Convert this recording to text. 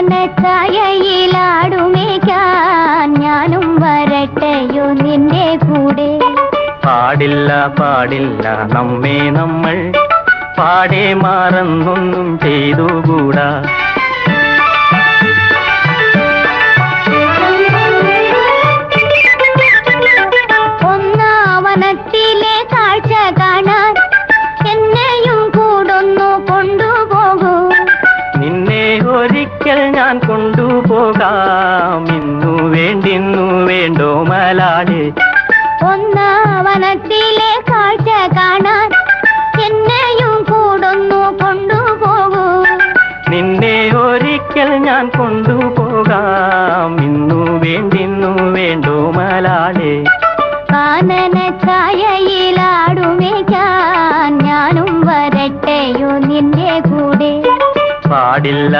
കാനനച്ചായയിലാടുമേക്കാൻ ഞാനും വരട്ടെയോ നിന്റെ കൂടെ. പാടില്ല പാടില്ല നമ്മെ നമ്മൾ പാടെ മാറന്നൊന്നും ചെയ്തുകൂടാ. ഒന്നാവനത്തിലെ കാഴ്ച കാണാൻ എന്നെയും കൂടൊന്നു കൊണ്ടുപോകൂ. നിന്നെ ഒരിക്കൽ ഞാൻ കൊണ്ടുപോകാം. ഇന്നു വേണ്ടിന്നു വേണ്ടോ മലാളെ. ഒന്നാവനത്തിലെ കാഴ്ച കാണാൻ എന്നെയും കൂടൊന്നു കൊണ്ടുപോകൂ. നിന്നെ ഒരിക്കൽ ഞാൻ കൊണ്ടുപോകാം. ഇന്നു വേണ്ടിന്നു വേണ്ടോ മലാളെ. കാനനച്ചായയിലാടുമേക്കാൻ ഞാനും വരട്ടെയോ നിന്റെ കൂടെ. പാടില്ല